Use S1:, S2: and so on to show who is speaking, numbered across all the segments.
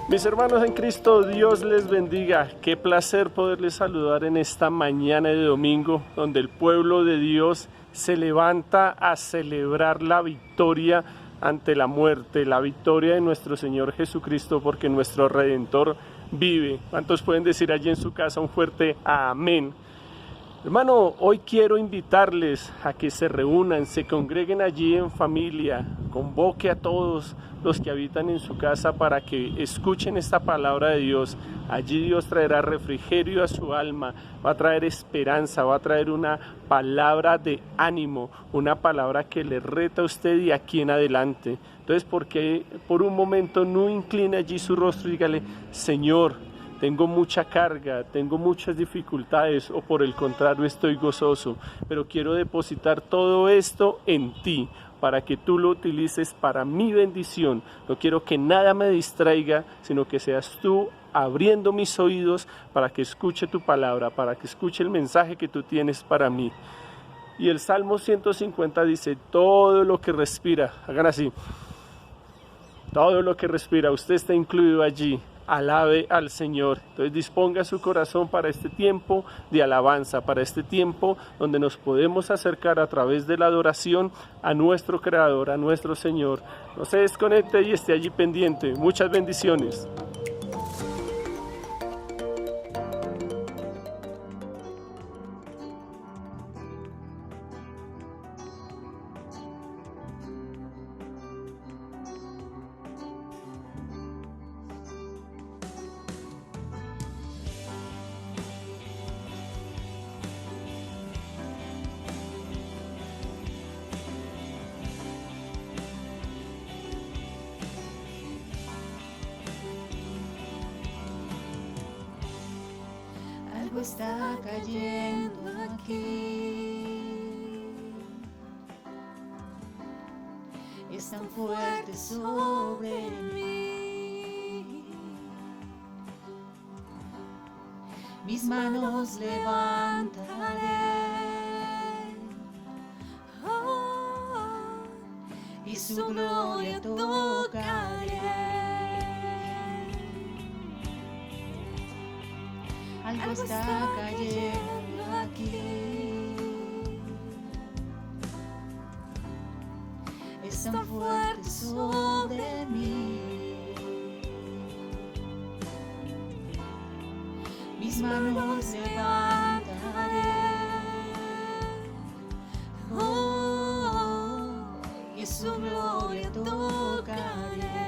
S1: Mis hermanos en Cristo, Dios les bendiga. Qué placer poderles saludar en esta mañana de domingo, donde el pueblo de Dios se levanta a celebrar la victoria ante la muerte, la victoria de nuestro Señor Jesucristo, porque nuestro Redentor vive. ¿Cuántos pueden decir allí en su casa un fuerte amén? Hermano, hoy quiero invitarles a que se reúnan, se congreguen allí en familia, convoque a todos los que habitan en su casa para que escuchen esta palabra de Dios. Allí Dios traerá refrigerio a su alma, va a traer esperanza, va a traer una palabra de ánimo, una palabra que le reta a usted y aquí en adelante. Entonces, porque por un momento no incline allí su rostro y dígale: Señor, tengo mucha carga, tengo muchas dificultades, o por el contrario estoy gozoso, pero quiero depositar todo esto en ti para que tú lo utilices para mi bendición. No quiero que nada me distraiga, sino que seas tú abriendo mis oídos para que escuche tu palabra, para que escuche el mensaje que tú tienes para mí. Y el Salmo 150 dice: todo lo que respira, hagan así, todo lo que respira, usted está incluido allí. Alabe al Señor. Entonces disponga su corazón para este tiempo de alabanza, para este tiempo donde nos podemos acercar a través de la adoración a nuestro Creador, a nuestro Señor. No se desconecte y esté allí pendiente. Muchas bendiciones.
S2: Algo está cayendo aquí, es tan fuerte sobre mí. Mis manos levantaré, y su gloria tocaré. Algo está cayendo aquí, es tan fuerte sobre mí. Mis manos levantaré, y su gloria tocaré.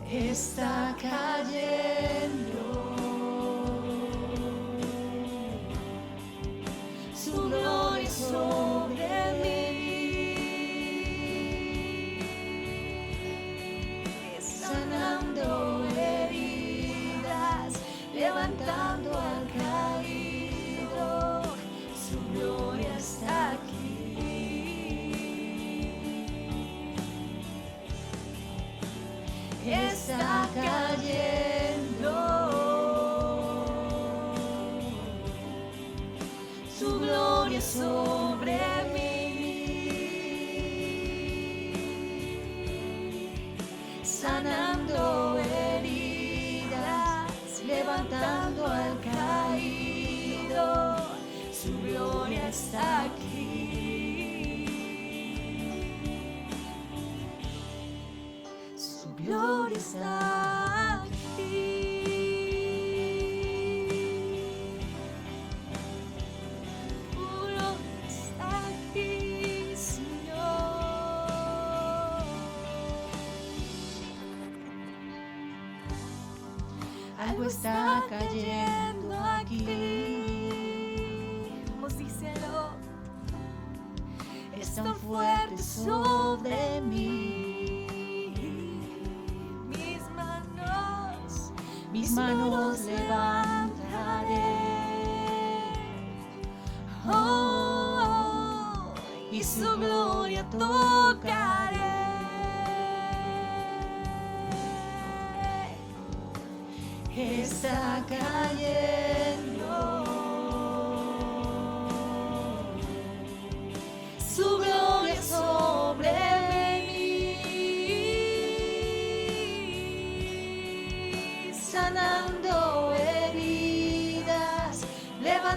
S2: Está cayendo, su gloria sobre mí, sanando heridas, levantando al caído, su gloria está aquí. Está cayendo, su gloria sobre mí, sanando heridas, levantando al caído, su gloria está aquí. Gloria está aquí. Tu gloria está aquí, Señor. Algo está cayendo aquí. Vamos, díselo. Es tan fuerte sobre mí. Mis manos levantaré, y su gloria tocaré. Está cayendo, su gloria sobre mí.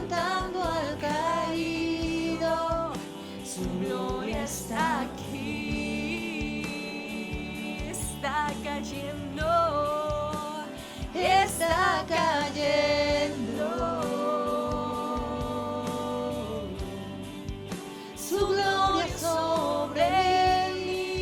S2: levantando al caído, su gloria está aquí, está cayendo, está cayendo. Su gloria sobre mí,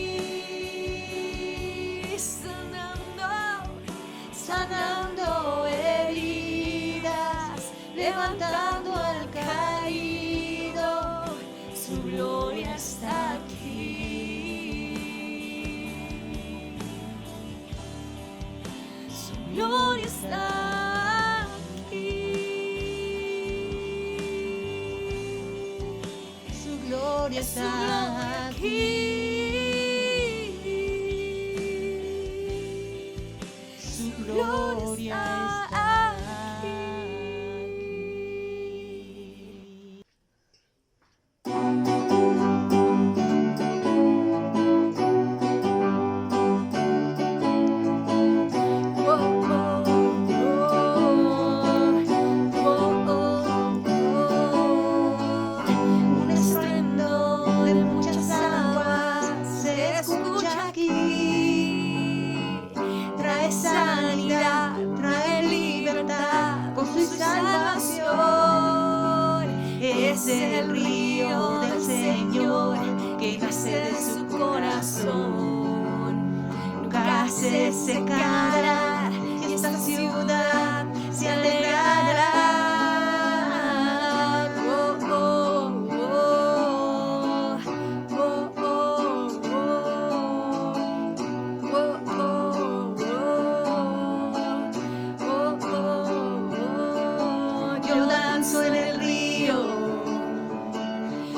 S2: sanando heridas, levantando al caído, su gloria está aquí. Su gloria está aquí. Su gloria está aquí. Su gloria está aquí. Un estruendo de muchas aguas se escucha aquí. Trae sanidad, trae libertad, gozo y salvación. Es el río del Señor que nace de su corazón. Nunca se secará y esta ciudad se alegrará. Yo danzo en el río,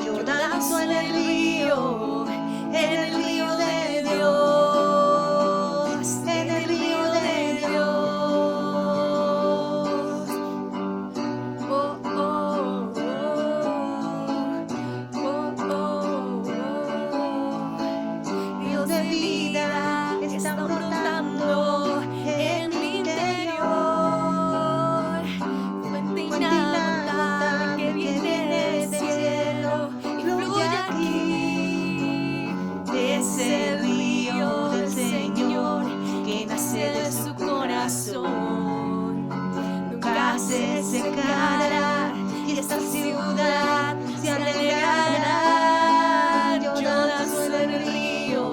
S2: yo danzo en el río de Dios, en el río de Dios. Oh, oh, oh, oh, oh, oh. Río de vida están brotando en mi interior. Fuente inagotable que viene del cielo y fluye aquí. Es el río del Señor que nace de su corazón. Nunca se secará y esta ciudad se alegrará. Yo danzo en el río,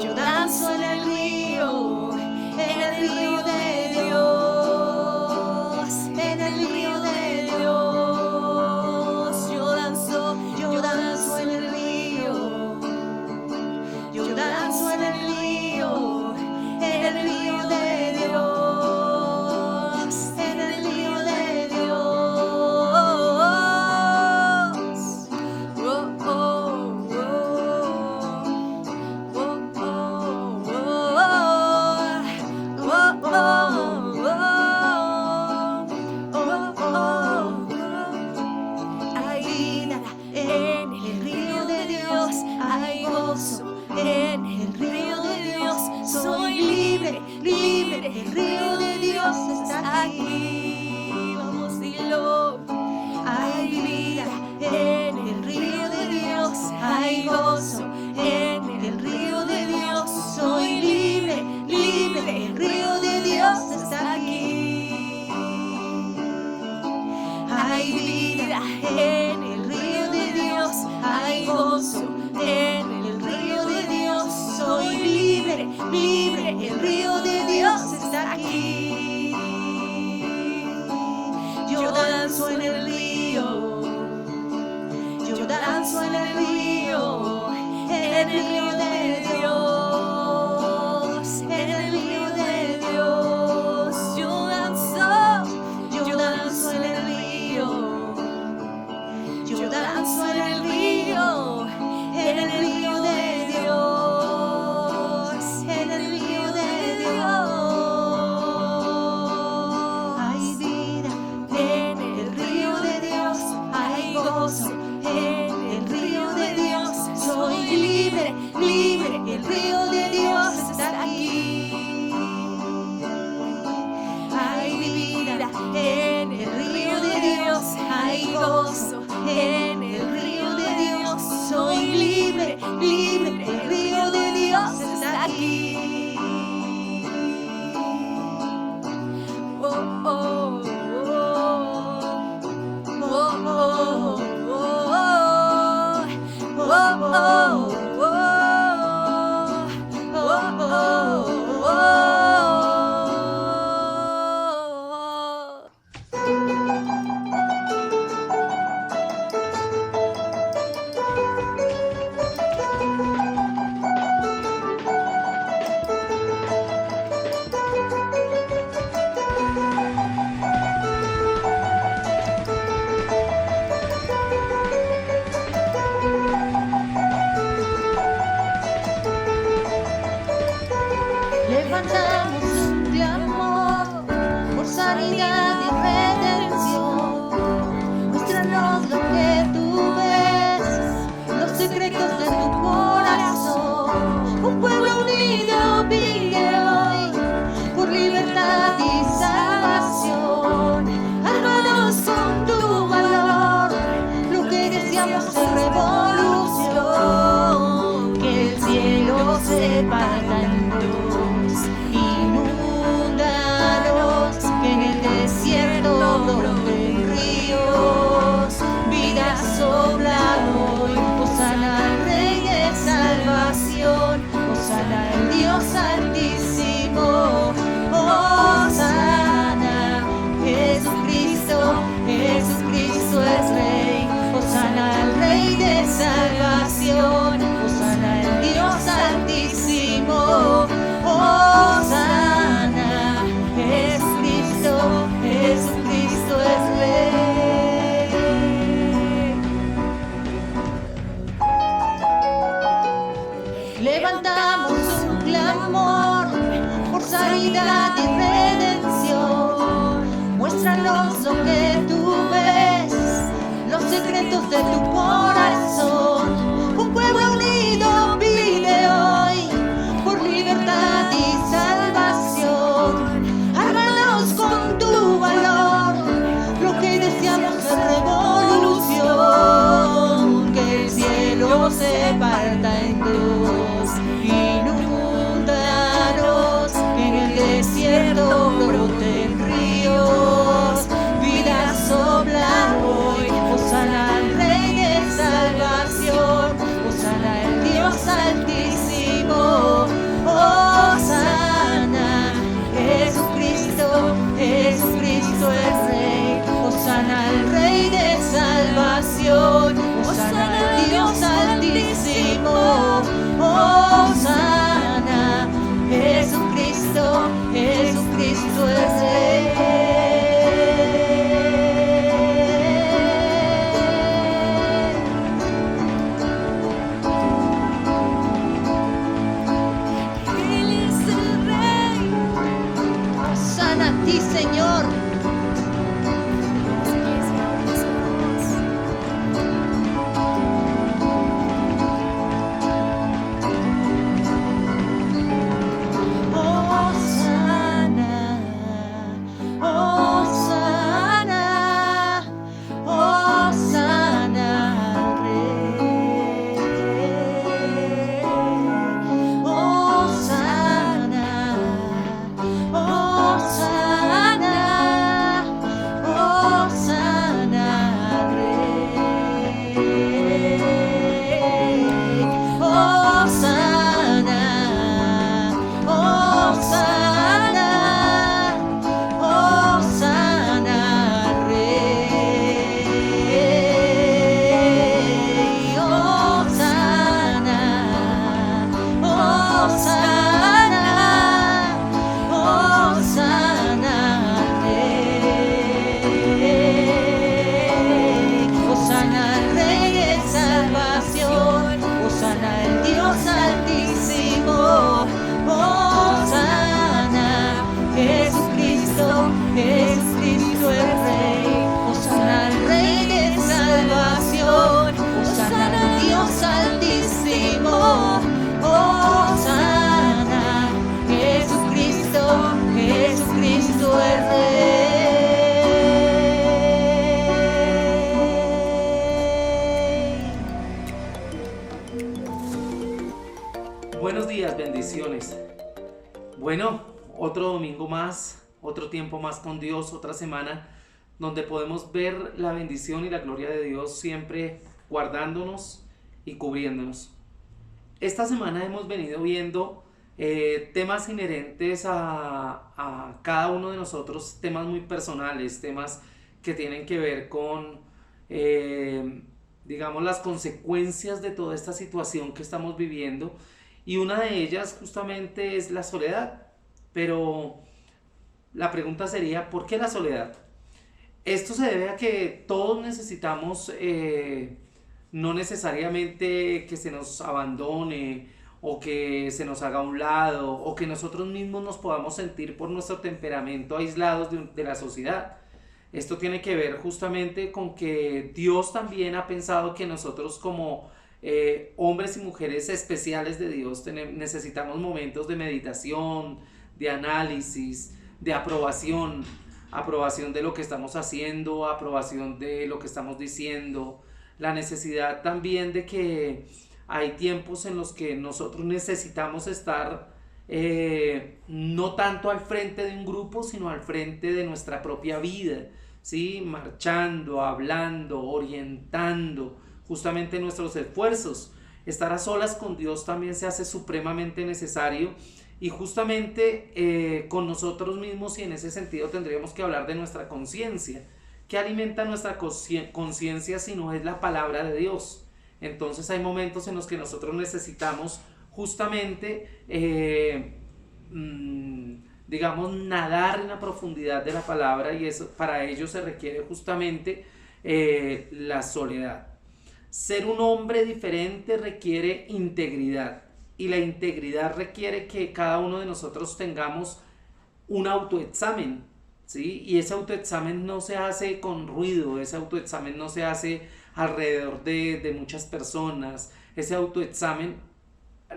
S2: yo danzo en el río de Dios, en el río de Dios. Yo danzo en el río, yo danzo en el río de Dios, en el río de Dios. Oh, oh, oh, oh, oh, hay vida en el río de Dios, hay gozo en el río de Dios. Soy libre, libre, el río de Dios está aquí. Vamos, dilo. Hay vida en el río de Dios, hay gozo en el río de Dios. Soy libre, libre, el río de Dios está aquí. Hay vida en el río de Dios, hay gozo en el río de Dios. Soy libre, libre, el río de Dios está aquí. Yo danzo en el río, yo danzo en el río de Dios, en el río de Dios. Yo danzo en el río, yo danzo en el río de Dios, en el río de Dios. Hay vida en el río de Dios, hay gozo en el río de Dios. Soy libre, hay gozo en el río de Dios. Soy libre, libre, el río de Dios está aquí. Oh, oh, oh, oh, oh, oh, oh, oh.
S3: Levantamos un clamor por sanidad y redención. Muéstranos lo que tú ves, los secretos de tu corazón. Un pueblo unido vive hoy por libertad y salvación. Álvanos con tu valor, lo que deseamos es revolución. Que el cielo se parta en dos. Inúndanos, que en el desierto broten ríos. Vida sopla hoy, Hosana al Rey de salvación, Hosana al Dios altísimo. Hosana, Jesucristo, Jesucristo es Rey. Hosana al Rey de salvación, Hosana al Dios altísimo. Hosana, Jesucristo, Jesucristo es Rey. Levantamos un clamor por sanidad y redención. Muéstranos lo que tú ves, los secretos de tu corazón. Un pueblo unido vive hoy por libertad y salvación. Ármanos con tu valor, lo que deseamos es revolución. Que el cielo se parta en dos. Inúndanos, que en el desierto broten ríos. Vida sopla hoy, Hosana al Rey de salvación, Hosana al Dios altísimo. Hosana, Jesucristo, Jesucristo es Rey. Hosana al Rey de salvación, Hosana al Dios altísimo. Hosana, Jesucristo, Jesucristo es Rey.
S2: Él es el Rey.
S3: Hosana a ti, Señor. Hosana, Hosana, Hosana al Rey. Hosana, Hosana, Hosana al Rey. Hosana, Hosana, Hosana al Rey. Hosana, Hosana, Hosana al Rey. Hosana al Rey de salvación, Hosana al Dios altísimo. Hosana, Jesucristo, Jesucristo es Rey. Hosana al Rey de salvación, Hosana al Dios altísimo. Hosana, Jesucristo, Jesucristo es Rey.
S4: más, otro tiempo más con Dios, otra semana donde podemos ver la bendición y la gloria de Dios siempre guardándonos y cubriéndonos. Esta semana hemos venido viendo temas inherentes a cada uno de nosotros, temas muy personales, temas que tienen que ver con, digamos, las consecuencias de toda esta situación que estamos viviendo, y una de ellas justamente es la soledad. Pero la pregunta sería, ¿por qué la soledad? Esto se debe a que todos necesitamos, no necesariamente que se nos abandone o que se nos haga a un lado o que nosotros mismos nos podamos sentir por nuestro temperamento aislados de la sociedad. Esto tiene que ver justamente con que Dios también ha pensado que nosotros como hombres y mujeres especiales de Dios necesitamos momentos de meditación, de análisis, de aprobación de lo que estamos haciendo, aprobación de lo que estamos diciendo, la necesidad también de que hay tiempos en los que nosotros necesitamos estar no tanto al frente de un grupo, sino al frente de nuestra propia vida, ¿sí? Marchando, hablando, orientando justamente nuestros esfuerzos. Estar a solas con Dios también se hace supremamente necesario, y justamente con nosotros mismos, y en ese sentido tendríamos que hablar de nuestra conciencia. ¿Qué alimenta nuestra conciencia si no es la palabra de Dios? Entonces hay momentos en los que nosotros necesitamos justamente, digamos, nadar en la profundidad de la palabra, y eso, para ello se requiere justamente la soledad. Ser un hombre diferente requiere integridad, y la integridad requiere que cada uno de nosotros tengamos un autoexamen, ¿sí? Y ese autoexamen no se hace con ruido, ese autoexamen no se hace alrededor de muchas personas. Ese autoexamen,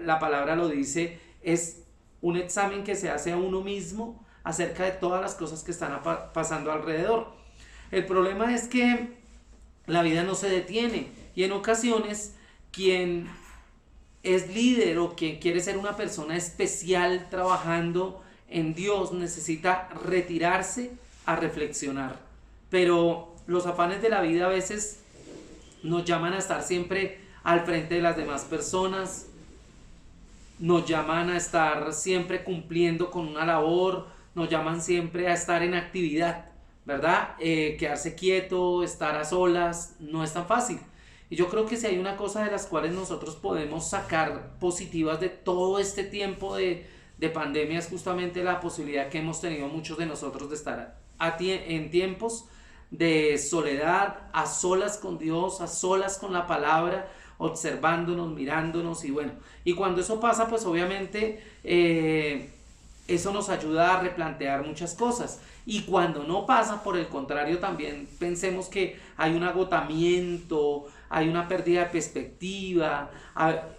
S4: la palabra lo dice, es un examen que se hace a uno mismo acerca de todas las cosas que están pasando alrededor. El problema es que la vida no se detiene, y en ocasiones quien es líder o quien quiere ser una persona especial trabajando en Dios necesita retirarse a reflexionar. Pero los afanes de la vida a veces nos llaman a estar siempre al frente de las demás personas, nos llaman a estar siempre cumpliendo con una labor, nos llaman siempre a estar en actividad, ¿verdad? Quedarse quieto, estar a solas, no es tan fácil. Y yo creo que si hay una cosa de las cuales nosotros podemos sacar positivas de todo este tiempo de pandemia, es justamente la posibilidad que hemos tenido muchos de nosotros de estar en tiempos de soledad, a solas con Dios, a solas con la palabra, observándonos, mirándonos. Y bueno, y cuando eso pasa, pues obviamente eso nos ayuda a replantear muchas cosas. Y cuando no pasa, por el contrario, también pensemos que hay un agotamiento, hay una pérdida de perspectiva,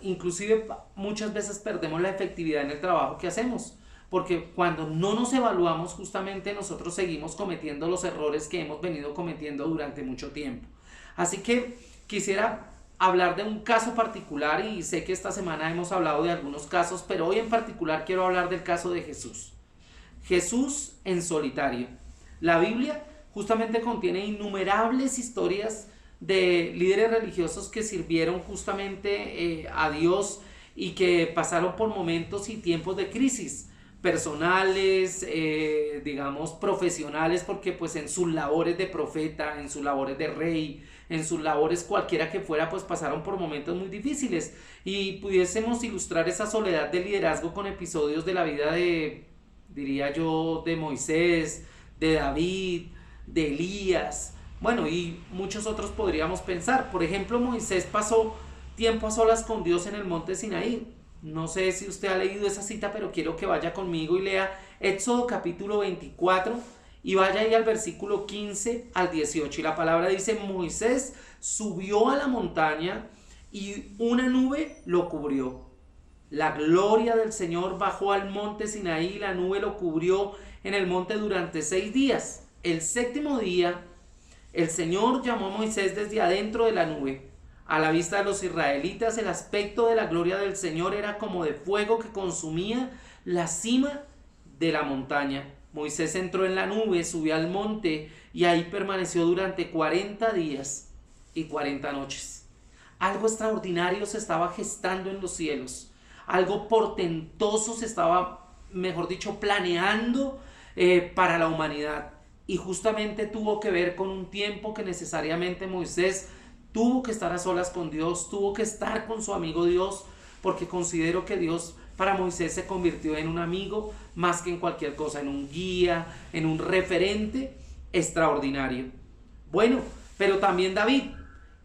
S4: inclusive muchas veces perdemos la efectividad en el trabajo que hacemos, porque cuando no nos evaluamos, justamente nosotros seguimos cometiendo los errores que hemos venido cometiendo durante mucho tiempo. Así que quisiera hablar de un caso particular, y sé que esta semana hemos hablado de algunos casos, pero hoy en particular quiero hablar del caso de Jesús. Jesús en solitario. La Biblia justamente contiene innumerables historias de líderes religiosos que sirvieron justamente a Dios y que pasaron por momentos y tiempos de crisis personales, digamos profesionales, porque pues en sus labores de profeta, en sus labores de rey, en sus labores cualquiera que fuera, pues pasaron por momentos muy difíciles, y pudiésemos ilustrar esa soledad de liderazgo con episodios de la vida diría yo, de Moisés, de David, de Elías, bueno, y muchos otros podríamos pensar. Por ejemplo, Moisés pasó tiempo a solas con Dios en el monte Sinaí. No sé si usted ha leído esa cita, pero quiero que vaya conmigo y lea Éxodo capítulo 24 y vaya ahí al versículo 15 al 18. Y la palabra dice: Moisés subió a la montaña y una nube lo cubrió. La gloria del Señor bajó al monte Sinaí y la nube lo cubrió en el monte durante 6 días. El séptimo día, el Señor llamó a Moisés desde adentro de la nube. A la vista de los israelitas, el aspecto de la gloria del Señor era como de fuego que consumía la cima de la montaña. Moisés entró en la nube, subió al monte y ahí permaneció durante 40 días y 40 noches. Algo extraordinario se estaba gestando en los cielos. Algo portentoso se estaba, mejor dicho, planeando para la humanidad. Y justamente tuvo que ver con un tiempo que necesariamente Moisés tuvo que estar a solas con Dios, tuvo que estar con su amigo Dios, porque considero que Dios para Moisés se convirtió en un amigo más que en cualquier cosa, en un guía, en un referente extraordinario. Bueno, pero también David.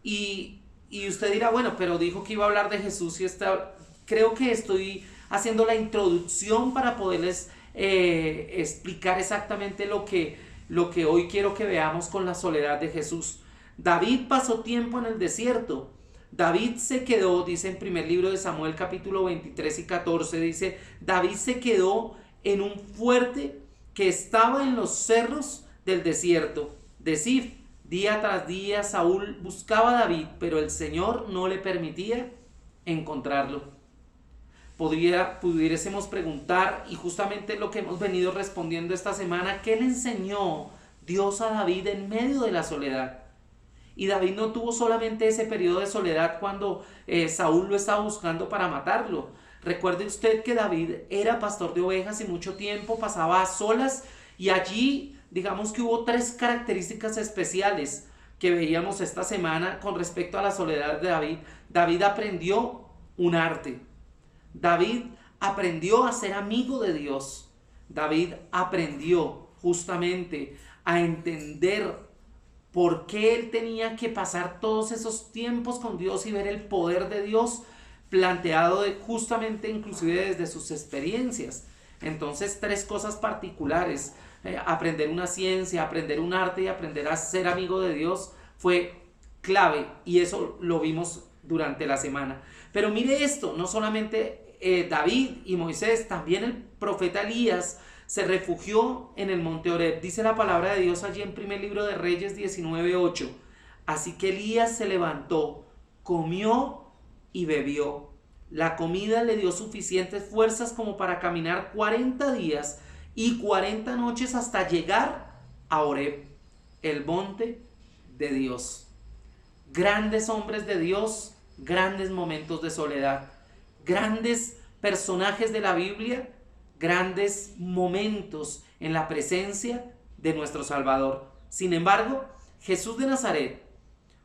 S4: Y usted dirá, bueno, pero dijo que iba a hablar de Jesús y creo que estoy haciendo la introducción para poderles explicar exactamente lo que hoy quiero que veamos con la soledad de Jesús. David pasó tiempo en el desierto. David se quedó, dice en primer libro de Samuel capítulo 23 y 14, dice, David se quedó en un fuerte que estaba en los cerros del desierto de Zif. Día tras día Saúl buscaba a David, pero el Señor no le permitía encontrarlo. Pudiésemos preguntar, y justamente lo que hemos venido respondiendo esta semana, ¿qué le enseñó Dios a David en medio de la soledad? Y David no tuvo solamente ese periodo de soledad cuando Saúl lo estaba buscando para matarlo. Recuerde usted que David era pastor de ovejas y mucho tiempo pasaba a solas, y allí digamos que hubo 3 características especiales que veíamos esta semana con respecto a la soledad de David. David aprendió un arte. David aprendió a ser amigo de Dios. David aprendió justamente a entender por qué él tenía que pasar todos esos tiempos con Dios y ver el poder de Dios planteado justamente inclusive desde sus experiencias. Entonces 3 cosas particulares. Aprender una ciencia, aprender un arte y aprender a ser amigo de Dios fue clave, y eso lo vimos durante la semana. Pero mire esto, no solamente David y Moisés, también el profeta Elías se refugió en el monte Horeb. Dice la palabra de Dios allí en primer libro de Reyes 19:8. Así que Elías se levantó, comió y bebió. La comida le dio suficientes fuerzas como para caminar 40 días y 40 noches hasta llegar a Horeb, el monte de Dios. Grandes hombres de Dios, grandes momentos de soledad, grandes personajes de la Biblia, grandes momentos en la presencia de nuestro Salvador. Sin embargo, Jesús de Nazaret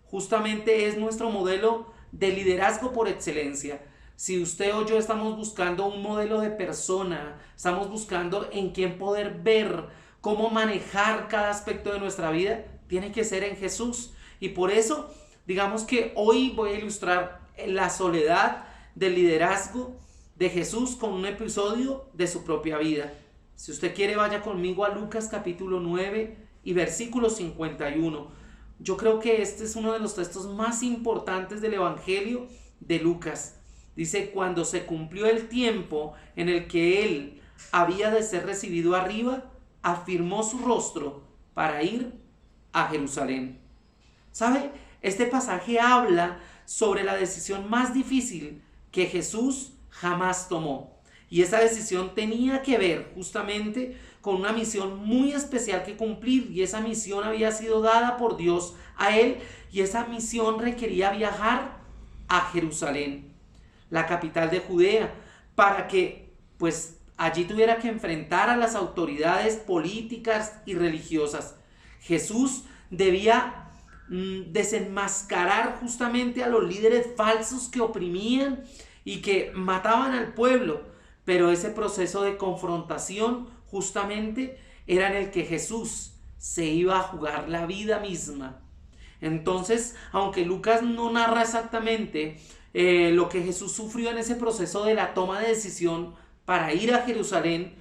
S4: justamente es nuestro modelo de liderazgo por excelencia. Si usted o yo estamos buscando un modelo de persona, estamos buscando en quién poder ver cómo manejar cada aspecto de nuestra vida, tiene que ser en Jesús. Y por eso, digamos que hoy voy a ilustrar la soledad del liderazgo de Jesús con un episodio de su propia vida. Si usted quiere, vaya conmigo a Lucas capítulo 9 y versículo 51. Yo creo que este es uno de los textos más importantes del Evangelio de Lucas. Dice, cuando se cumplió el tiempo en el que él había de ser recibido arriba, afirmó su rostro para ir a Jerusalén. ¿Sabe? Este pasaje habla sobre la decisión más difícil que Jesús jamás tomó. Y esa decisión tenía que ver justamente con una misión muy especial que cumplir. Y esa misión había sido dada por Dios a él. Y esa misión requería viajar a Jerusalén, la capital de Judea, para que pues allí tuviera que enfrentar a las autoridades políticas y religiosas. Jesús debía desenmascarar justamente a los líderes falsos que oprimían y que mataban al pueblo, pero ese proceso de confrontación justamente era en el que Jesús se iba a jugar la vida misma. Entonces, aunque Lucas no narra exactamente lo que Jesús sufrió en ese proceso de la toma de decisión para ir a Jerusalén,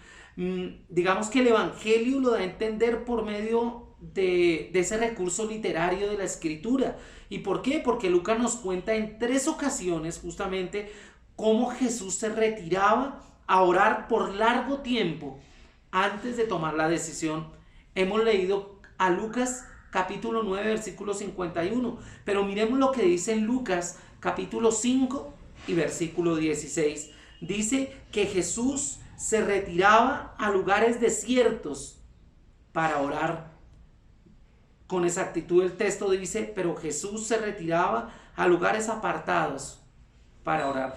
S4: digamos que el Evangelio lo da a entender por medio de ese recurso literario de la Escritura. ¿Y por qué? Porque Lucas nos cuenta en 3 ocasiones justamente cómo Jesús se retiraba a orar por largo tiempo antes de tomar la decisión. Hemos leído a Lucas capítulo 9 versículo 51, pero miremos lo que dice en Lucas capítulo 5 y versículo 16. Dice que Jesús se retiraba a lugares desiertos para orar. Con exactitud el texto dice, pero Jesús se retiraba a lugares apartados para orar.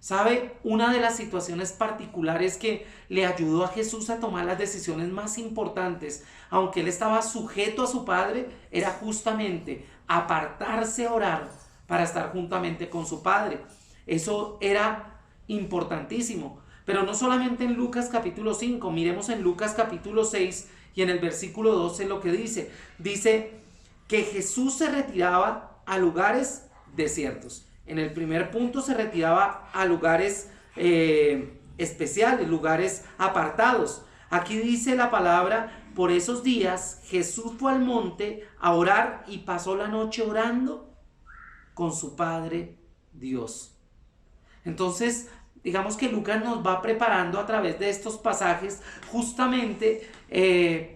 S4: ¿Sabe? Una de las situaciones particulares que le ayudó a Jesús a tomar las decisiones más importantes, aunque él estaba sujeto a su Padre, era justamente apartarse a orar para estar juntamente con su Padre. Eso era importantísimo. Pero no solamente en Lucas capítulo 5, miremos en Lucas capítulo 6 y en el versículo 12 lo que dice. Dice que Jesús se retiraba a lugares desiertos. En el primer punto se retiraba a lugares especiales, lugares apartados. Aquí dice la palabra, por esos días Jesús fue al monte a orar y pasó la noche orando con su Padre Dios. Entonces, digamos que Lucas nos va preparando a través de estos pasajes justamente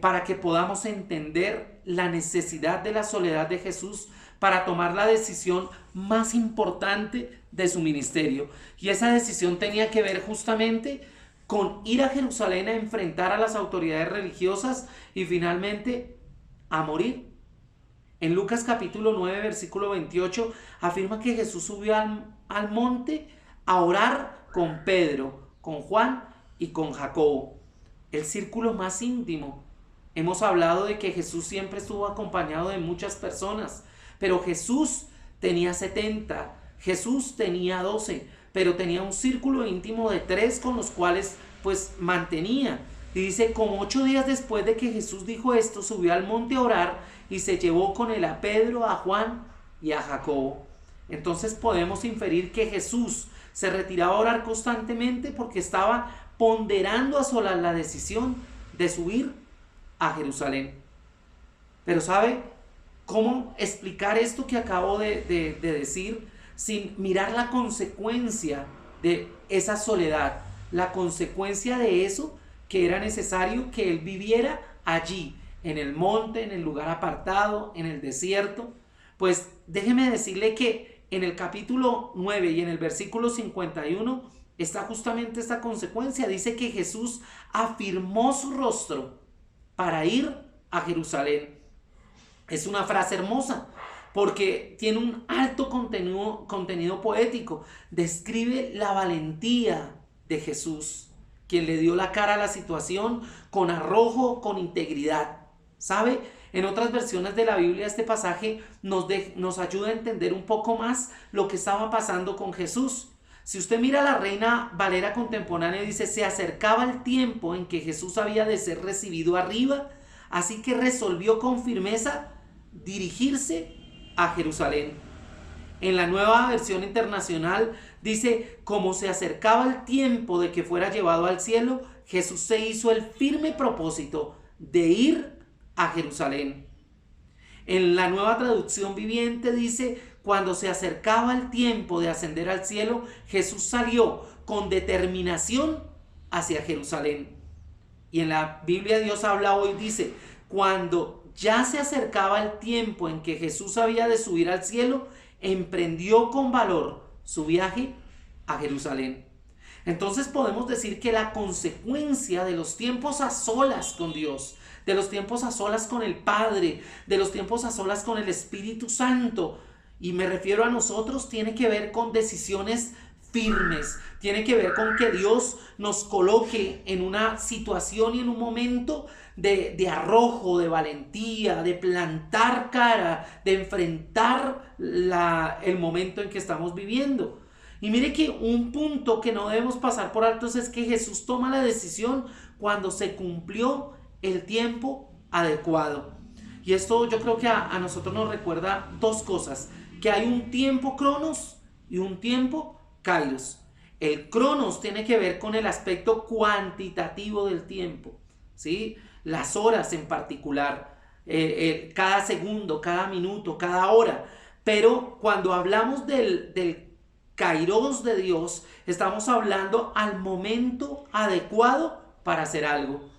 S4: para que podamos entender la necesidad de la soledad de Jesús para tomar la decisión más importante de su ministerio. Y esa decisión tenía que ver justamente con ir a Jerusalén a enfrentar a las autoridades religiosas y finalmente a morir. En Lucas capítulo 9, versículo 28, afirma que Jesús subió al monte a orar con Pedro, con Juan y con Jacobo. El círculo más íntimo. Hemos hablado de que Jesús siempre estuvo acompañado de muchas personas, pero Jesús tenía 70, Jesús tenía 12, pero tenía un círculo íntimo de 3 con los cuales pues mantenía. Y dice, como 8 días después de que Jesús dijo esto, subió al monte a orar y se llevó con él a Pedro, a Juan y a Jacobo. Entonces podemos inferir que Jesús se retiraba a orar constantemente porque estaba ponderando a solas la decisión de subir a Jerusalén. Pero ¿sabe cómo explicar esto que acabo de decir sin mirar la consecuencia de esa soledad? La consecuencia de eso, que era necesario que él viviera allí, en el monte, en el lugar apartado, en el desierto. Pues déjeme decirle que en el capítulo 9 y en el versículo 51 está justamente esta consecuencia. Dice que Jesús afirmó su rostro para ir a Jerusalén. Es una frase hermosa porque tiene un alto contenido poético. Describe la valentía de Jesús, quien le dio la cara a la situación con arrojo, con integridad. ¿Sabe? En otras versiones de la Biblia este pasaje nos ayuda a entender un poco más lo que estaba pasando con Jesús. Si usted mira la Reina Valera contemporánea, dice, se acercaba el tiempo en que Jesús había de ser recibido arriba, así que resolvió con firmeza dirigirse a Jerusalén. En la Nueva Versión Internacional dice, como se acercaba el tiempo de que fuera llevado al cielo, Jesús se hizo el firme propósito de ir a Jerusalén. En la Nueva Traducción Viviente dice, cuando se acercaba el tiempo de ascender al cielo, Jesús salió con determinación hacia Jerusalén. Y en la Biblia Dios habla hoy, dice, cuando ya se acercaba el tiempo en que Jesús había de subir al cielo, emprendió con valor su viaje a Jerusalén. Entonces podemos decir que la consecuencia de los tiempos a solas con Dios, de los tiempos a solas con el Padre, de los tiempos a solas con el Espíritu Santo, y me refiero a nosotros, tiene que ver con decisiones firmes, tiene que ver con que Dios nos coloque en una situación y en un momento de arrojo, de valentía, de plantar cara, de enfrentar el momento en que estamos viviendo. Y mire que un punto que no debemos pasar por alto es que Jesús toma la decisión cuando se cumplió el tiempo adecuado. Y esto yo creo que a nosotros nos recuerda dos cosas, que hay un tiempo cronos y un tiempo kairos. El cronos tiene que ver con el aspecto cuantitativo del tiempo, ¿sí? Las horas en particular, cada segundo, cada minuto, cada hora. Pero cuando hablamos del kairos de Dios, estamos hablando al momento adecuado para hacer algo.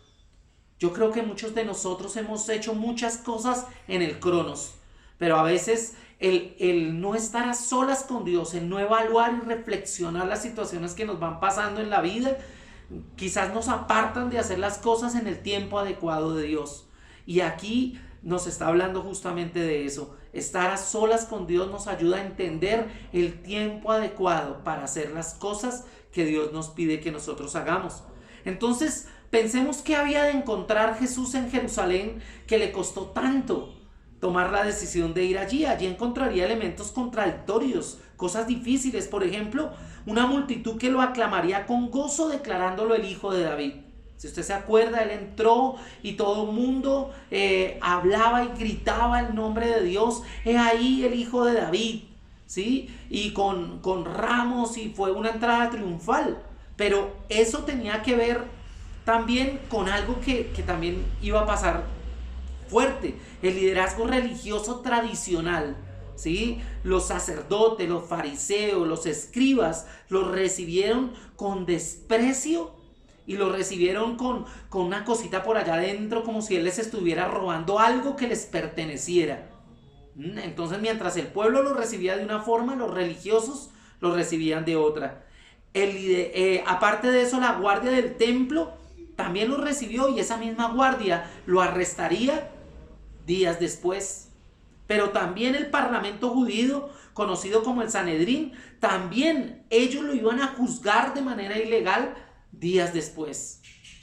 S4: Yo creo que muchos de nosotros hemos hecho muchas cosas en el cronos, pero a veces el no estar a solas con Dios, el no evaluar y reflexionar las situaciones que nos van pasando en la vida, quizás nos apartan de hacer las cosas en el tiempo adecuado de Dios. Y aquí nos está hablando justamente de eso. Estar a solas con Dios nos ayuda a entender el tiempo adecuado para hacer las cosas que Dios nos pide que nosotros hagamos. Entonces, pensemos qué había de encontrar Jesús en Jerusalén que le costó tanto tomar la decisión de ir allí. Allí encontraría elementos contradictorios, cosas difíciles. Por ejemplo, una multitud que lo aclamaría con gozo declarándolo el Hijo de David. Si usted se acuerda, él entró y todo el mundo hablaba y gritaba el nombre de Dios. He ahí el Hijo de David, ¿sí? Y con ramos, y fue una entrada triunfal. Pero eso tenía que ver también con algo que también iba a pasar fuerte: el liderazgo religioso tradicional, ¿sí? Los sacerdotes, los fariseos, los escribas los recibieron con desprecio y lo recibieron con una cosita por allá adentro, como si él les estuviera robando algo que les perteneciera. Entonces, mientras el pueblo lo recibía de una forma, los religiosos lo recibían de otra. Aparte de eso, la guardia del templo también lo recibió, y esa misma guardia lo arrestaría días después. Pero también el parlamento judío, conocido como el Sanedrín, también ellos lo iban a juzgar de manera ilegal días después.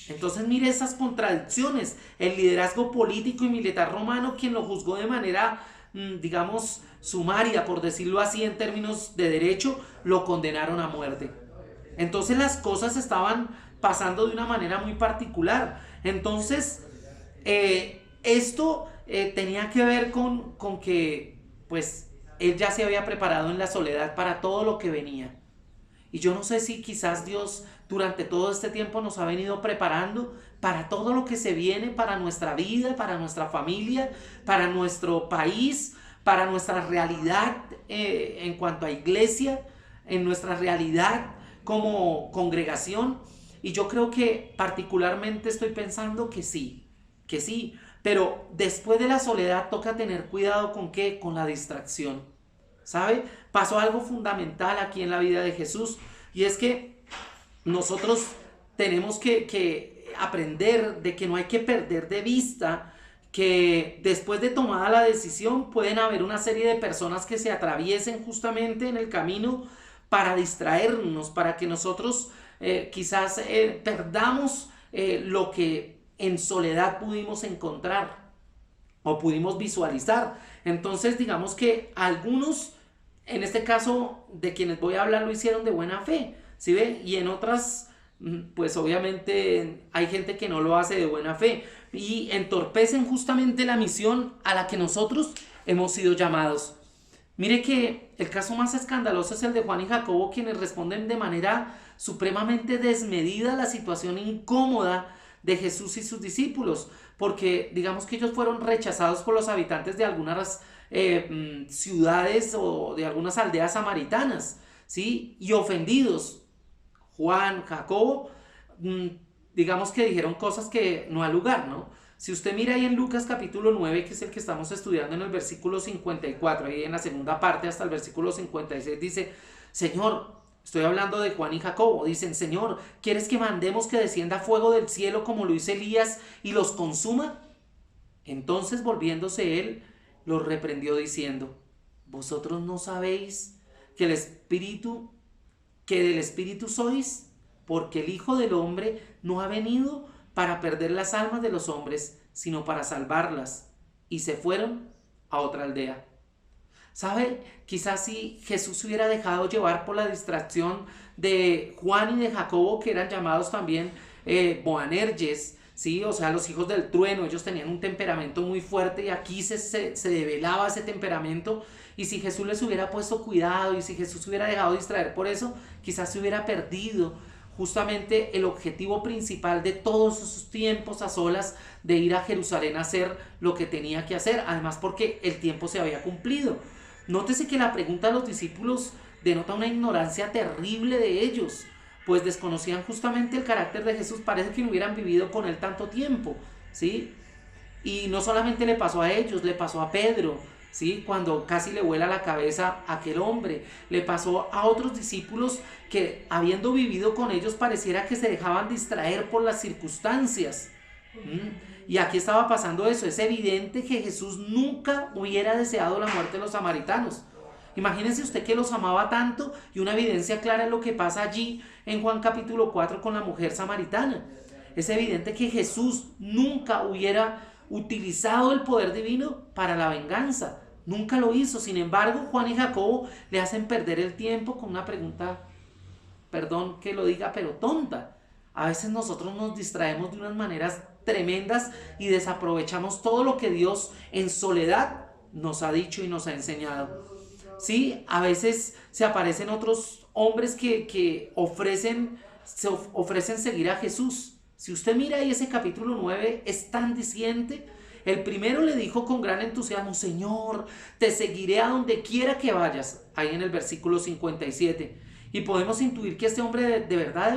S4: Entonces, mire esas contradicciones. El liderazgo político y militar romano, quien lo juzgó de manera, digamos, sumaria, por decirlo así, en términos de derecho, lo condenaron a muerte. Entonces, las cosas estaban pasando de una manera muy particular. Entonces, esto tenía que ver con que, pues, él ya se había preparado en la soledad para todo lo que venía. Y yo no sé si quizás Dios durante todo este tiempo nos ha venido preparando para todo lo que se viene, para nuestra vida, para nuestra familia, para nuestro país, para nuestra realidad en cuanto a iglesia, en nuestra realidad como congregación. Y yo creo que particularmente estoy pensando que sí. Pero después de la soledad toca tener cuidado ¿con qué? Con la distracción. ¿Sabe? Pasó algo fundamental aquí en la vida de Jesús, y es que nosotros tenemos que aprender de que no hay que perder de vista que después de tomada la decisión pueden haber una serie de personas que se atraviesen justamente en el camino para distraernos, para que nosotros quizás perdamos lo que en soledad pudimos encontrar o pudimos visualizar. Entonces, digamos que algunos, en este caso de quienes voy a hablar, lo hicieron de buena fe, ¿sí ve? Y en otras, pues obviamente hay gente que no lo hace de buena fe y entorpecen justamente la misión a la que nosotros hemos sido llamados. Mire que el caso más escandaloso es el de Juan y Jacobo, quienes responden de manera supremamente desmedida a la situación incómoda de Jesús y sus discípulos, porque digamos que ellos fueron rechazados por los habitantes de algunas ciudades o de algunas aldeas samaritanas, ¿sí? Y ofendidos. Juan, Jacobo, digamos que dijeron cosas que no al lugar, ¿no? Si usted mira ahí en Lucas capítulo 9, que es el que estamos estudiando, en el versículo 54, ahí en la segunda parte hasta el versículo 56, dice: Señor, estoy hablando de Juan y Jacobo, dicen: Señor, ¿quieres que mandemos que descienda fuego del cielo como lo hizo Elías y los consuma? Entonces, volviéndose él, los reprendió diciendo: ¿Vosotros no sabéis que del Espíritu sois? Porque el Hijo del Hombre no ha venido para perder las almas de los hombres, sino para salvarlas. Y se fueron a otra aldea. ¿Sabe? Quizás si Jesús se hubiera dejado llevar por la distracción de Juan y de Jacobo, que eran llamados también Boanerges, ¿sí? O sea, los hijos del trueno. Ellos tenían un temperamento muy fuerte y aquí se develaba ese temperamento. Y si Jesús les hubiera puesto cuidado y si Jesús se hubiera dejado distraer por eso, quizás se hubiera perdido justamente el objetivo principal de todos esos tiempos a solas, de ir a Jerusalén a hacer lo que tenía que hacer, además porque el tiempo se había cumplido. Nótese que la pregunta de los discípulos denota una ignorancia terrible de ellos, pues desconocían justamente el carácter de Jesús. Parece que no hubieran vivido con él tanto tiempo, ¿sí? Y no solamente le pasó a ellos, le pasó a Pedro, ¿sí? Cuando casi le vuela la cabeza a aquel hombre. Le pasó a otros discípulos que, habiendo vivido con ellos, pareciera que se dejaban distraer por las circunstancias. Y aquí estaba pasando eso. Es evidente que Jesús nunca hubiera deseado la muerte de los samaritanos. Imagínense usted que los amaba tanto, y una evidencia clara es lo que pasa allí en Juan capítulo 4 con la mujer samaritana. Es evidente que Jesús nunca hubiera utilizado el poder divino para la venganza. Nunca lo hizo. Sin embargo, Juan y Jacobo le hacen perder el tiempo con una pregunta, perdón que lo diga, pero tonta. A veces nosotros nos distraemos de unas maneras tremendas y desaprovechamos todo lo que Dios en soledad nos ha dicho y nos ha enseñado. Sí, a veces se aparecen otros hombres que ofrecen seguir a Jesús. Si usted mira ahí ese capítulo 9, es tan diciente. El primero le dijo con gran entusiasmo: Señor, te seguiré a donde quiera que vayas. Ahí en el versículo 57. Y podemos intuir que este hombre de verdad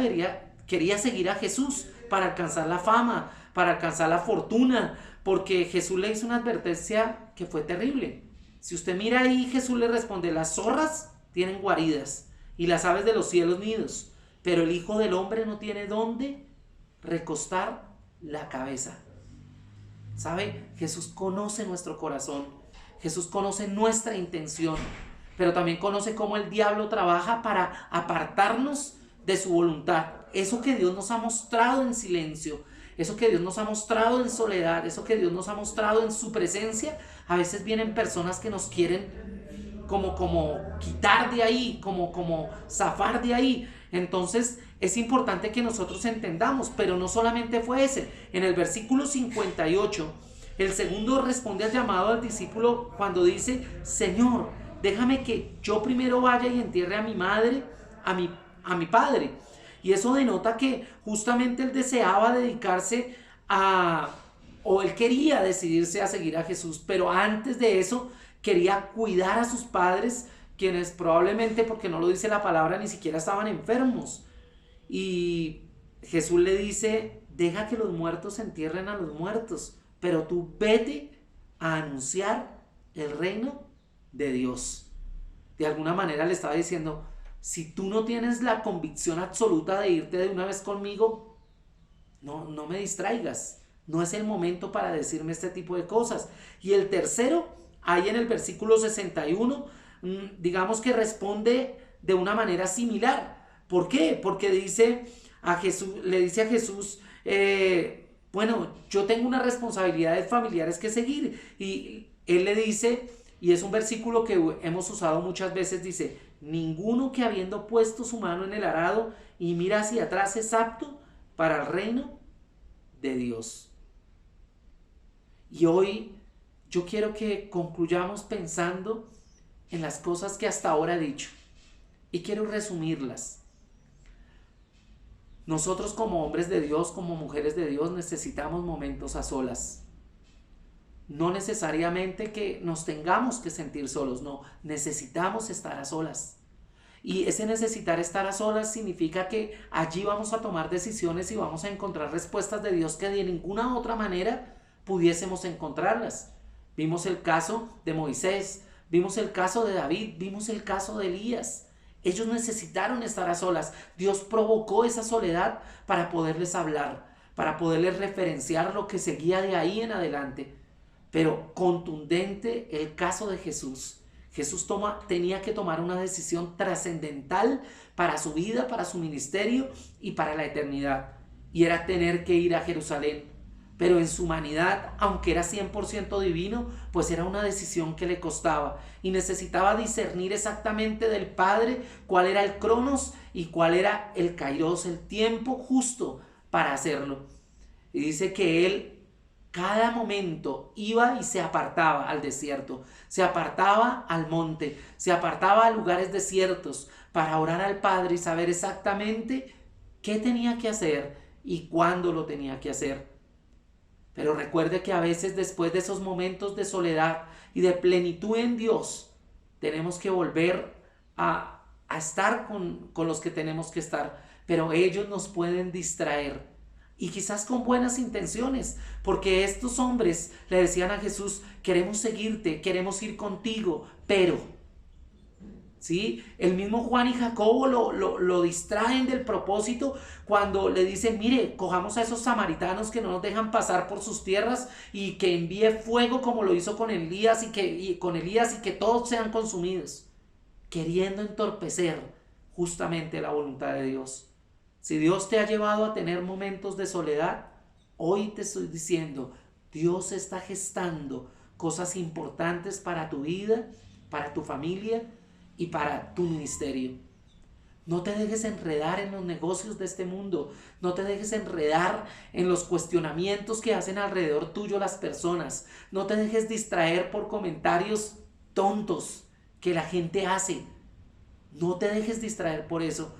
S4: quería seguir a Jesús para alcanzar la fama, para alcanzar la fortuna, porque Jesús le hizo una advertencia que fue terrible. Si usted mira ahí, Jesús le responde: las zorras tienen guaridas y las aves de los cielos nidos, pero el Hijo del Hombre no tiene dónde recostar la cabeza. ¿Sabe? Jesús conoce nuestro corazón, Jesús conoce nuestra intención, pero también conoce cómo el diablo trabaja para apartarnos de su voluntad. Eso que Dios nos ha mostrado en silencio, eso que Dios nos ha mostrado en soledad, eso que Dios nos ha mostrado en su presencia, a veces vienen personas que nos quieren como quitar de ahí, como zafar de ahí. Entonces es importante que nosotros entendamos, pero no solamente fue ese. En el versículo 58, el segundo responde al llamado del discípulo cuando dice: Señor, déjame que yo primero vaya y entierre a mi madre, a mi padre. Y eso denota que justamente él deseaba dedicarse o él quería decidirse a seguir a Jesús, pero antes de eso quería cuidar a sus padres, quienes probablemente, porque no lo dice la palabra, ni siquiera estaban enfermos. Y Jesús le dice: deja que los muertos entierren a los muertos, pero tú vete a anunciar el reino de Dios. De alguna manera le estaba diciendo: si tú no tienes la convicción absoluta de irte de una vez conmigo, no me distraigas. No es el momento para decirme este tipo de cosas. Y el tercero, ahí en el versículo 61, digamos que responde de una manera similar. ¿Por qué? Porque le dice a Jesús, bueno, yo tengo unas responsabilidades familiares que seguir. Y él le dice, y es un versículo que hemos usado muchas veces, dice: ninguno que habiendo puesto su mano en el arado y mira hacia atrás es apto para el reino de Dios. Y hoy yo quiero que concluyamos pensando en las cosas que hasta ahora he dicho, y quiero resumirlas. Nosotros como hombres de Dios, como mujeres de Dios, necesitamos momentos a solas. No necesariamente que nos tengamos que sentir solos, no, necesitamos estar a solas. Y ese necesitar estar a solas significa que allí vamos a tomar decisiones y vamos a encontrar respuestas de Dios que de ninguna otra manera pudiésemos encontrarlas. Vimos el caso de Moisés, vimos el caso de David, vimos el caso de Elías. Ellos necesitaron estar a solas. Dios provocó esa soledad para poderles hablar, para poderles referenciar lo que seguía de ahí en adelante. Pero contundente el caso de Jesús. Jesús tenía que tomar una decisión trascendental para su vida, para su ministerio y para la eternidad. Y era tener que ir a Jerusalén. Pero en su humanidad, aunque era 100% divino, pues era una decisión que le costaba. Y necesitaba discernir exactamente del Padre cuál era el cronos y cuál era el kairos, el tiempo justo para hacerlo. Y dice que él cada momento iba y se apartaba al desierto, se apartaba al monte, se apartaba a lugares desiertos para orar al Padre y saber exactamente qué tenía que hacer y cuándo lo tenía que hacer. Pero recuerde que a veces después de esos momentos de soledad y de plenitud en Dios, tenemos que volver a estar con los que tenemos que estar, pero ellos nos pueden distraer. y quizás con buenas intenciones, porque estos hombres le decían a Jesús, queremos seguirte, queremos ir contigo, pero, ¿sí? El mismo Juan y Jacobo lo distraen del propósito cuando le dicen, mire, cojamos a esos samaritanos que no nos dejan pasar por sus tierras y que envíe fuego como lo hizo con Elías y que todos sean consumidos, queriendo entorpecer justamente la voluntad de Dios. Si Dios te ha llevado a tener momentos de soledad, hoy te estoy diciendo, Dios está gestando cosas importantes para tu vida, para tu familia y para tu ministerio. No te dejes enredar en los negocios de este mundo, no te dejes enredar en los cuestionamientos que hacen alrededor tuyo las personas, no te dejes distraer por comentarios tontos que la gente hace, no te dejes distraer por eso.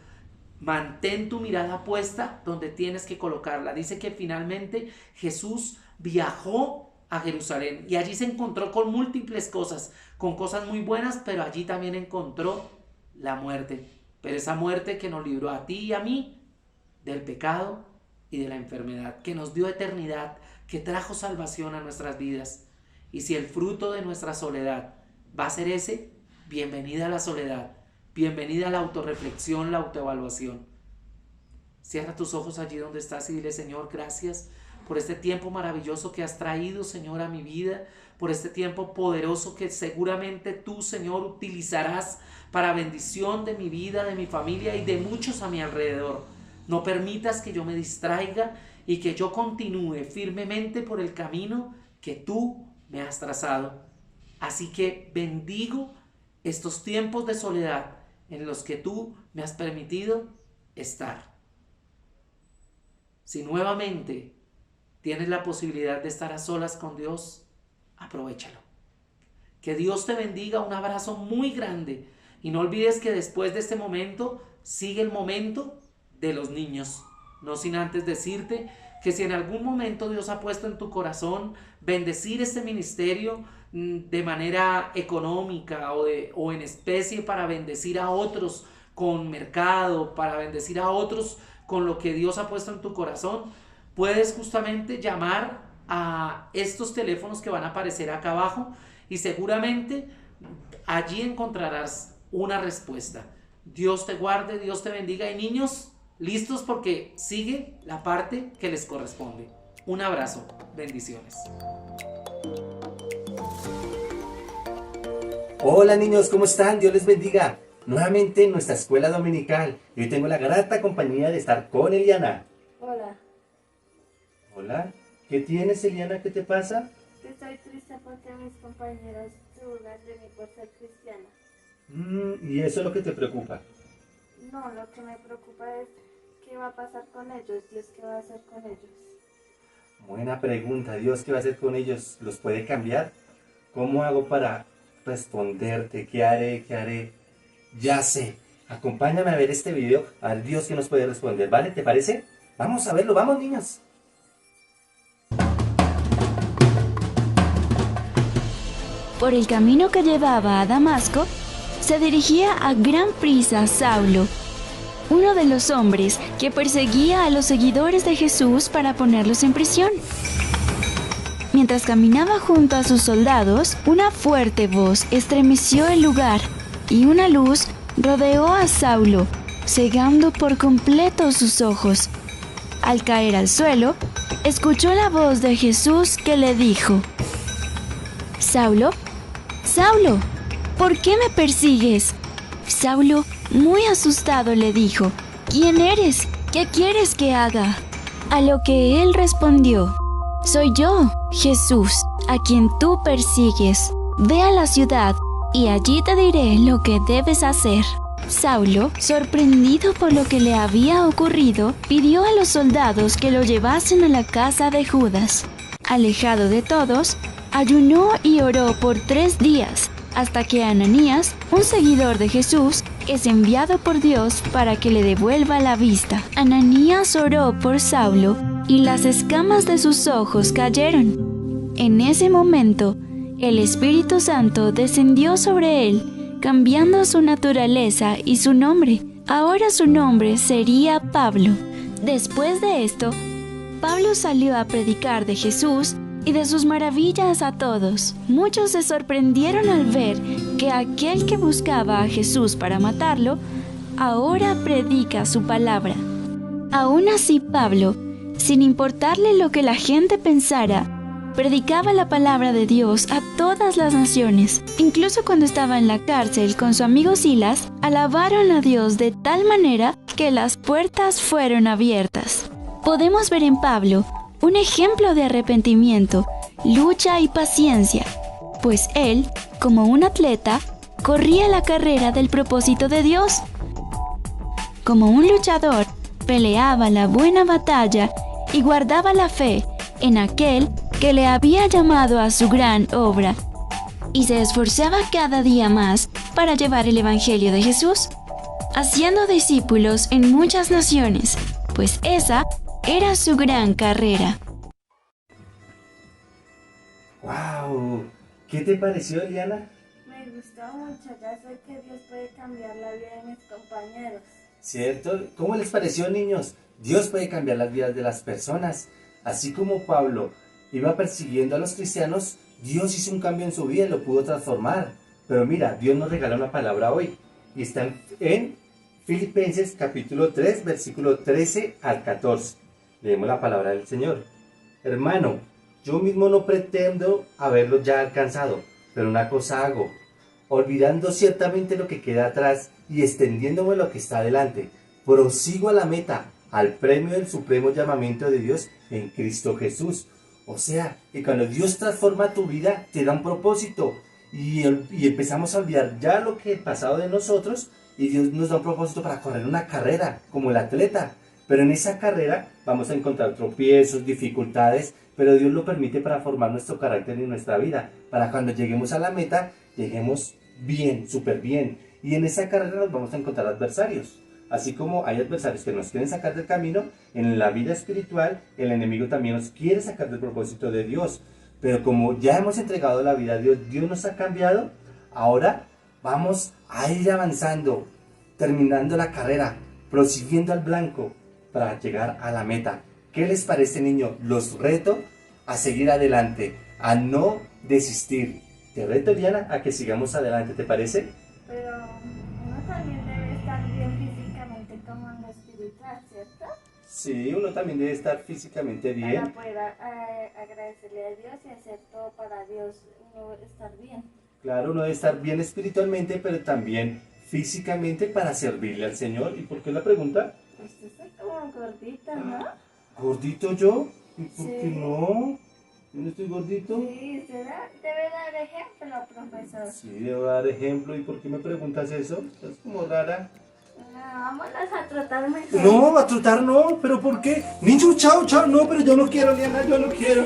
S4: Mantén tu mirada puesta donde tienes que colocarla. Dice que finalmente Jesús viajó a Jerusalén y allí se encontró con múltiples cosas, con cosas muy buenas, pero allí también encontró la muerte. Pero esa muerte que nos libró a ti y a mí del pecado y de la enfermedad, que nos dio eternidad, que trajo salvación a nuestras vidas. Y si el fruto de nuestra soledad va a ser ese, bienvenida a la soledad. Bienvenida a la autorreflexión, la autoevaluación. Cierra tus ojos allí donde estás y dile, Señor, gracias por este tiempo maravilloso que has traído, Señor, a mi vida, por este tiempo poderoso que seguramente tú, Señor, utilizarás para bendición de mi vida, de mi familia y de muchos a mi alrededor. No permitas que yo me distraiga y que yo continúe firmemente por el camino que tú me has trazado. Así que bendigo estos tiempos de soledad en los que tú me has permitido estar. Si nuevamente tienes la posibilidad de estar a solas con Dios, aprovéchalo. Que Dios te bendiga, un abrazo muy grande. Y no olvides que después de este momento sigue el momento de los niños. No sin antes decirte que si en algún momento Dios ha puesto en tu corazón bendecir este ministerio de manera económica o en especie para bendecir a otros con mercado, para bendecir a otros con lo que Dios ha puesto en tu corazón, puedes justamente llamar a estos teléfonos que van a aparecer acá abajo y seguramente allí encontrarás una respuesta. Dios te guarde, Dios te bendiga y niños, listos porque sigue la parte que les corresponde. Un abrazo, bendiciones.
S5: Hola niños, ¿cómo están? Dios les bendiga. Nuevamente en nuestra escuela dominical. Y hoy tengo la grata compañía de estar con Eliana.
S6: Hola,
S5: Hola, ¿qué tienes, Eliana? ¿Qué te pasa?
S6: estoy triste porque mis compañeros se burlan de mí por ser cristiana.
S5: ¿Y eso es lo que te preocupa?
S6: No, lo que me preocupa es qué va a pasar con ellos, Dios qué va a hacer con ellos.
S5: Buena pregunta. ¿Dios qué va a hacer con ellos? ¿Los puede cambiar? ¿Cómo hago para responderte? ¿Qué haré? ¿Qué haré? Ya sé. Acompáñame a ver este video, a ver Dios que nos puede responder, ¿vale? ¿Te parece? Vamos a verlo, vamos niños.
S7: Por el camino que llevaba a Damasco, se dirigía a gran prisa Saulo, uno de los hombres que perseguía a los seguidores de Jesús para ponerlos en prisión. Mientras caminaba junto a sus soldados, una fuerte voz estremeció el lugar y una luz rodeó a Saulo, cegando por completo sus ojos. Al caer al suelo, escuchó la voz de Jesús que le dijo: «Saulo, Saulo, ¿por qué me persigues?». Saulo, muy asustado, le dijo: «¿Quién eres? ¿Qué quieres que haga?». A lo que él respondió: «Soy yo, Jesús, a quien tú persigues. Ve a la ciudad y allí te diré lo que debes hacer». Saulo, sorprendido por lo que le había ocurrido, pidió a los soldados que lo llevasen a la casa de Judas. Alejado de todos, ayunó y oró por 3 días, hasta que Ananías, un seguidor de Jesús, es enviado por Dios para que le devuelva la vista. Ananías oró por Saulo y las escamas de sus ojos cayeron. En ese momento, el Espíritu Santo descendió sobre él, cambiando su naturaleza y su nombre. Ahora su nombre sería Pablo. Después de esto, Pablo salió a predicar de Jesús y de sus maravillas a todos, muchos se sorprendieron al ver que aquel que buscaba a Jesús para matarlo, ahora predica su palabra. Aún así, Pablo, sin importarle lo que la gente pensara, predicaba la palabra de Dios a todas las naciones. Incluso cuando estaba en la cárcel con su amigo Silas, alabaron a Dios de tal manera que las puertas fueron abiertas. Podemos ver en Pablo un ejemplo de arrepentimiento, lucha y paciencia, pues él, como un atleta, corría la carrera del propósito de Dios. Como un luchador, peleaba la buena batalla y guardaba la fe en aquel que le había llamado a su gran obra, y se esforzaba cada día más para llevar el Evangelio de Jesús, haciendo discípulos en muchas naciones, pues esa era su gran carrera.
S5: ¡Wow! ¿Qué te pareció, Eliana?
S6: Me gustó mucho, ya sé que Dios puede cambiar la vida de mis compañeros.
S5: ¿Cierto? ¿Cómo les pareció, niños? Dios puede cambiar las vidas de las personas. Así como Pablo iba persiguiendo a los cristianos, Dios hizo un cambio en su vida y lo pudo transformar. Pero mira, Dios nos regala una palabra hoy. Y está en Filipenses capítulo 3, versículo 13 al 14. Leemos la palabra del Señor. Hermano, yo mismo no pretendo haberlo ya alcanzado, pero una cosa hago, olvidando ciertamente lo que queda atrás y extendiéndome lo que está adelante, prosigo a la meta, al premio del supremo llamamiento de Dios en Cristo Jesús. O sea, que cuando Dios transforma tu vida, te da un propósito y empezamos a olvidar ya lo que ha pasado de nosotros y Dios nos da un propósito para correr una carrera, como el atleta. Pero en esa carrera vamos a encontrar tropiezos, dificultades, pero Dios lo permite para formar nuestro carácter y nuestra vida, para cuando lleguemos a la meta, lleguemos bien, súper bien. Y en esa carrera nos vamos a encontrar adversarios. Así como hay adversarios que nos quieren sacar del camino, en la vida espiritual el enemigo también nos quiere sacar del propósito de Dios. Pero como ya hemos entregado la vida a Dios, Dios nos ha cambiado, ahora vamos a ir avanzando, terminando la carrera, prosiguiendo al blanco para llegar a la meta. ¿Qué les parece, niño? Los reto a seguir adelante, a no desistir. Te reto, Diana, a que sigamos adelante, ¿te parece?
S6: Pero uno también debe estar bien físicamente como en lo espiritual, ¿cierto?
S5: Sí, uno también debe estar físicamente bien.
S6: Para poder agradecerle a Dios y hacer todo para Dios, uno estar bien.
S5: Claro, uno debe estar bien espiritualmente, pero también físicamente para servirle al Señor. ¿Y por qué la pregunta?
S6: Usted está como gordita, ¿no?
S5: ¿Gordito yo? ¿Y por
S6: Sí.
S5: qué no? ¿Yo no estoy gordito?
S6: Sí, debe dar ejemplo, profesor.
S5: Sí, debo dar ejemplo. ¿Y por qué me preguntas eso? Es como rara.
S6: No, vámonos a trotar mejor.
S5: No, a trotar no, pero ¿por qué? Niño, chao, chao, no, pero yo no quiero, Diana, yo no quiero.